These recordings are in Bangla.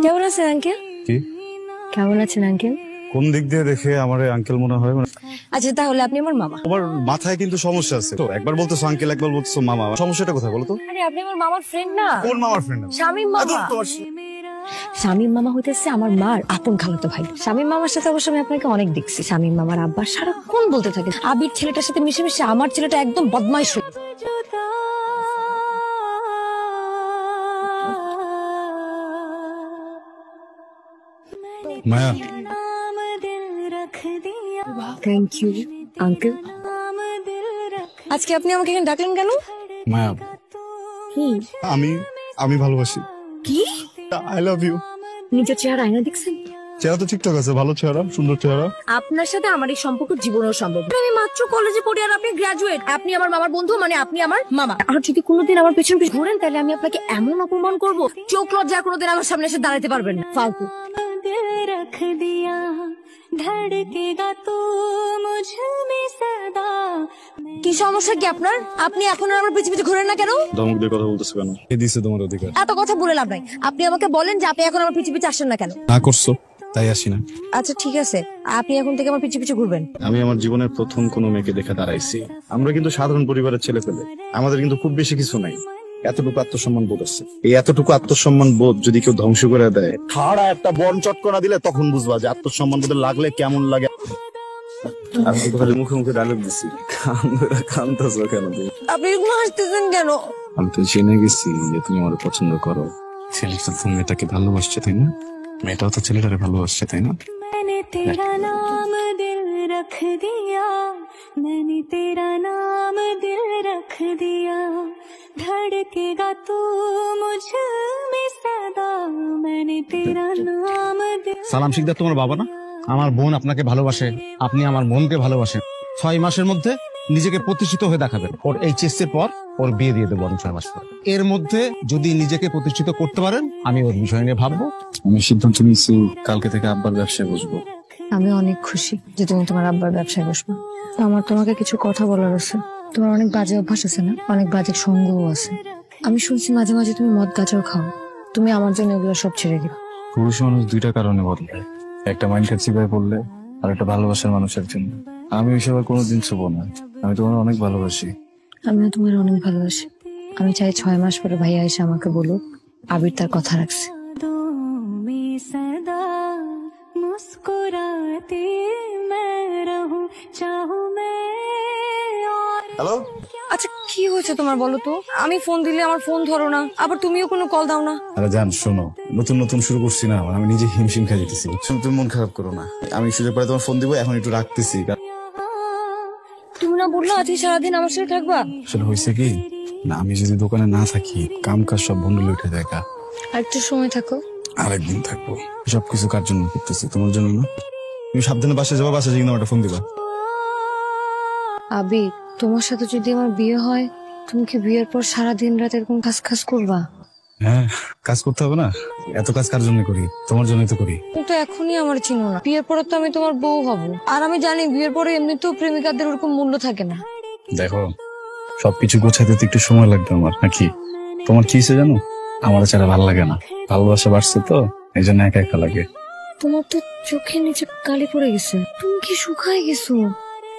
কেমন আছেন আঙ্কেল? কি কেমন আছেন আঙ্কেল? কোন দিক দিয়ে দেখে আমার আঙ্কেল মনে হয়? আচ্ছা তাহলে আপনি আমার মামা। আমার মাথায় কিন্তু সমস্যা আছে তো, একবার বলতেছো আঙ্কেল, একবার বলতেছো মামা। সমস্যাটা কোথায় বলো তো? আরে আপনি আমার মামার ফ্রেন্ড না? কোন মামার ফ্রেন্ড? শামীম মামা। শামীম মামা হইতেছে আমার মার আপন খালাতো ভাই। শামীম মামার সাথে অবশ্য আমি আপনাকে অনেক দেখছি। শামীম মামার আব্বা সারাক্ষণ বলতে থাকে আবির ছেলেটার সাথে মিশে মিশে আমার ছেলেটা একদম বদমাইশ। মায়া, থ্যাংক ইউ আঙ্কেল। আজকে আপনি আমাকে এখানে ডাকলেন কেন? মায়া, কি? আমি ভালোবাসি। কি? I love you. নিজের চেহারা আয়না দেখছেন? চেহারা তো ঠিকঠাক আছে, ভালো চেহারা, সুন্দর চেহারা। আপনার সাথে আমার এই সম্পর্ক জীবনেও সম্ভব। আমি মাত্র কলেজে পড়ি আর আপনি গ্রাজুয়েট। আপনি আমার মামার বন্ধু, মানে আপনি আমার মামা। আর যদি কোনোদিন আমার পেছন পেছন ঘুরেন তাহলে আমি আপনাকে এমন অপমান করব, চোখ লজ্জা কোনোদিন আমার সামনে এসে দাঁড়াতে পারবেন না। ফালতু। কি সমস্যা কি আপনার? আপনি এখন আর আমার পিছে পিছে ঘুরেন না কেন? ধমক দিয়ে কথা বলতেছো কেন? কে দিছে তোমার অধিকার? এত কথা বলে লাভ নাই। আপনি আমাকে বলেন যে আপনি এখন আমার পিছে পিছে আসেন না কেন? না করছো তাই আসি না। আচ্ছা ঠিক আছে, আপনি এখন থেকে আমার পিছে পিছে ঘুরবেন। আমি আমার জীবনের প্রথম কোনো মেয়েকে দেখে দাঁড়াইছি। আমরা কিন্তু সাধারণ পরিবারের ছেলে পেলে, আমাদের কিন্তু খুব বেশি কিছু নাই। এতটুকু আত্মসম্মান বোধ আছে। এই এতটুকু আত্মসম্মান বোধ যদি কেউ ধ্বংস করে দেয়, খাড়া একটা বন চটকনা দিলে তখন বুঝবা যে আত্মসম্মান বোধ লাগলে কেমন লাগে। আমি তো খালি মুখে মুখে ডায়লগ দিছি, কান্দতেছো কেন তুমি? আপনি এগুলো হাসতেছেন কেন? আমি তো জেনে গেছি যে তুমি আমার পছন্দ করো। ছেলেটা তো মেয়েটাকে ভালোবাসছে তাই না? মেয়েটাও তো ছেলেটাকে ভালোবাসছে তাই না? मैंने तेरा नाम दिल रख दिया, मैंने तेरा नाम दिल रख दिया, धड़केगा तू मुझ में सदा, मैंने तेरा नाम दिल। সালাম শিকদার তোমার বাবা না? আমার বোন আপনাকে ভালোবাসে, আপনি আমার বোনকে ভালোবাসেন। 6 মাসের মধ্যে নিজেকে প্রতিষ্ঠিত হয়ে দেখাবেন। ওর এইচএস এর পর ওর বিয়ে দিয়ে দেবো 6 মাস পর। এর মধ্যে যদি নিজেকে প্রতিষ্ঠিত করতে পারেন আমি ওর বিষয় নিয়ে ভাববো। আমি সিদ্ধান্ত নিয়েছি কালকে থেকে আব্বার ব্যবসায় বসবো। আমি অনেক খুশি যে তুমি তোমার আব্বার ব্যবসায় বসবে। আমার তোমাকে কিছু কথা বলার আছে। তোমার অনেক বাজে অভ্যাস আছে না? অনেক বাজে সঙ্গও আছে। আমি শুনছি মাঝে মাঝে তুমি মদ গাঁজাও খাও। তুমি আমার জন্য এগুলো সব ছেড়ে দিও। পুরুষ মানুষ দুইটা কারণে বদলায়, একটা মাইন্ডের চিপায় পড়লে আর একটা ভালোবাসার মানুষের জন্য। আমি ওইসব আর কোনোদিন ছুবো না। আমি তোমার অনেক ভালোবাসি। আমিও তোমার অনেক ভালোবাসি। আমি চাই 6 মাস পরে ভাইয়া এসে আমাকে বলুক আবির তার কথা রাখছে। में सदा मुस्कुराती मैं रहूं, चाहूं मैं और। হ্যালো, আচ্ছা কি হয়েছে তোমার বলো তো? আমি ফোন দিলে আমার ফোন ধরো না, আবার তুমিও কোনো কল দাও না। আরে জান শোনো, নতুন নতুন শুরু করছি না, আমি নিজে হিমশিম খেয়ে যেতেছি। তুমি মন খারাপ করো না, আমি সুযোগ পরে তোমার ফোন দিব। এখন একটু রাখতেছি। তুমি না বললো আজকে সারাদিন আমার সাথে থাকবা? আসলে হয়েছে কি না, আমি যদি দোকানে না থাকি কাম কাজ সব বন্ধুলে উঠে দেখা। আর একটু সময় থাকো। আরেকদিন থাকবো। সবকিছু কার জন্য করতেছি? তোমার জন্য না? তুমি সাবধানে বাসে যাবা, বাসে গিয়ে একটা ফোন দিবা। আবির, তোমার সাথে যদি আমার বিয়ে হয় তুমি কি বিয়ের পর সারাদিন রাত এরকম কাজ কাজ করবা? হ্যাঁ, কাজ করতে হবে না? এত কাজ কার জন্য করি? তোমার জন্যই তো করি। কিন্তু এখনই আমার চিনো না, বিয়ের পরে তো আমি তোমার বউ হব। আর আমি জানি বিয়ের পরে এমনিতেও প্রেমিকাদের ওরকম মূল্য থাকে না। দেখো, সবকিছু গোছাতে তো একটু সময় লাগবে আমার, নাকি? তোমার কি হয়েছে জানো? আমার ছাড়া ভালো লাগে না। ভালোবাসা বাড়ছে তো, এই জন্য একা একা লাগে। তোমার তো চোখের নিচে কালি পড়ে গেছে, তুমি কি শুকায় গেছো?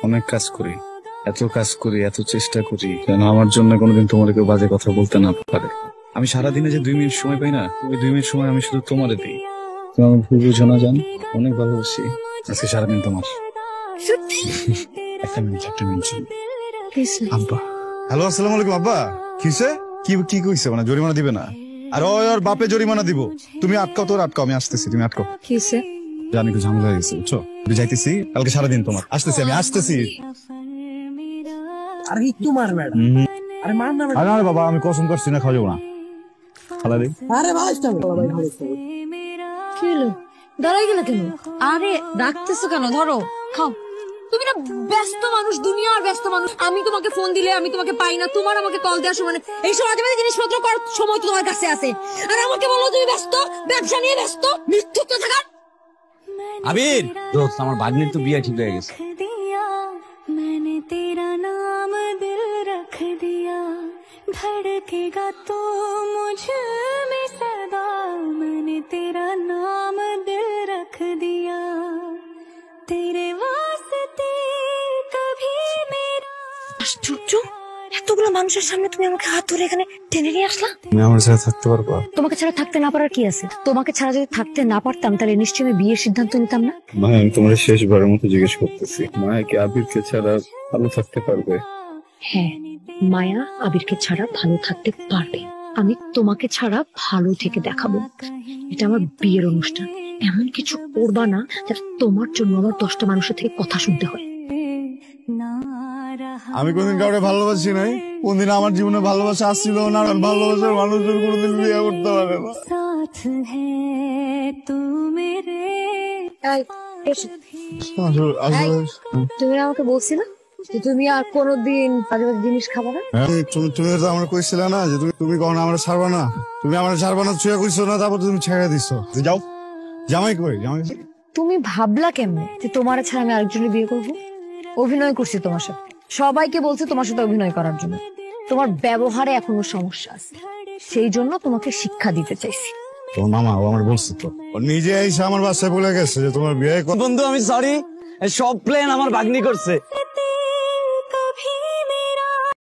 অনেক কাজ করি, এত কাজ করি, এত চেষ্টা করি যেন আমার জন্য কোনোদিন তোমার কেউ বাজে কথা বলতে না পারে। আমি সারাদিনে যে 2 মিনিট সময় পাই না, ওই 2 মিনিট সময় আমি শুধু তোমারে দিই। তুমি আমার ভুল বুঝো না জান, অনেক ভালোবাসি। আজকে সারাদিন তোমার। একটা মিনিট আব্বা। হ্যালো, আসসালামু আলাইকুম আব্বা। কিসে কি কি কইছে? মানে জরিমানা দিবে না? আর ওর বাপে জরিমানা দিব। তুমি আটকাও, তোর আটকাও, আমি আসতেছি। তুমি আটকাও। কিসে? জানি কিছু ঝামেলা হয়ে গেছে, বুঝছো? আমি যাইতেছি, কালকে সারাদিন তোমার। আসতেছি, আমি আসতেছি। আরে একটু মার ম্যাডাম। আরে মার না আরে বাবা, আমি কসম করছি না, খাওয়া যাবো না। খালা রে। আরে ভাই কি হলো? দাঁড়াই গেলে কেন? আরে ডাকতেছো কেন? ধরো, খাও। তুমি না ব্যস্ত মানুষ, দুনিয়ার ব্যস্ত মানুষ। আমি তোমাকে ফোন দিলে আমি তোমাকে পাই না, তোমার আমাকে কল দেওয়ার সময় নেই। এই সময় তুমি জিনিসপত্র করার সময় তো তোমার কাছে আছে, আর আমাকে বলো তুমি ব্যস্ত, ব্যবসা নিয়ে ব্যস্ত। মিথ্যুক তো থাকার। আবির, দোস্ত আমার ভাগ্নির তো বিয়ে ঠিক হয়ে গেছে। मैंने तेरा नाम दिल रख दिया, धड़के रखेगा तो मुझ में सदा मैंने तेरा नाम दिल रख दिया तेरे वास्ते कभी मेरा আশ্চর্য, এতগুলো মানুষের সামনে তুমি আমাকে হাত ধরে এখানে টেনে নিয়ে আসলা। তুমি আমার সাথে থাকতে পারবা? তোমাকে ছাড়া থাকতে না পারার কি আছে? তোমাকে ছাড়া যদি থাকতে না পারতাম তাহলে নিশ্চয়ই আমি বিয়ের সিদ্ধান্ত নিতাম না। মায়া, আমি তোমার শেষবারের মতো জিজ্ঞেস করতেছি, মায়া কি আবিরকে ছাড়া ভালো থাকতে পারবে? হ্যাঁ, মায়া আবিরকে ছাড়া ভালো থাকতে পারবে। আমি তোমাকে ছাড়া ভালো থেকে দেখাবো। এটা আমার বিয়ের অনুষ্ঠান, এমন কিছু করবা না যাতে তোমার জন্য আমার 10টা মানুষের থেকে কথা শুনতে হয়। ना रहा আমি কোনদিন কাউকে ভালোবাসি নাই, কোনদিন আমার জীবনে ভালোবাসা আসছিল না। আর ভালোবাসার মানুষের কোনদিন বিয়ে করতে পারে না। साथ है तू मेरे এই, এসো। আসলে তুমি আমাকে বলছিলে যে তুমি আর কোনোদিন বাজে বাজে জিনিস খাবে না। তুমি তো আমার কইছিলে না যে তুমি কখনো আমার ছাড়বা না। তুমি আমার ছাড়বা না ছুঁয়ে কইছো না, তারপর তুমি ছেড়ে দিছো। যাও, জামাই কই? জামাই তুমি ভাবলা কেমনে যে তোমার ছাড়া আমি আরেকজনের বিয়ে করবো? অভিনয় করছি তোমার সাথে, সবাইকে বলছি তোমার সাথে অভিনয় করার জন্য। তোমার ব্যবহারে এখনো সমস্যা আছে, সেই জন্য তোমাকে শিক্ষা দিতে চাইছি। তোমার মামা ও আমার বলছে তো, ও নিজে এসে আমার বাসায় বলে গেছে যে তোমার বিয়ে বন্ধু আমি সরি, সব প্ল্যান আমার ভাগ্নি করছে।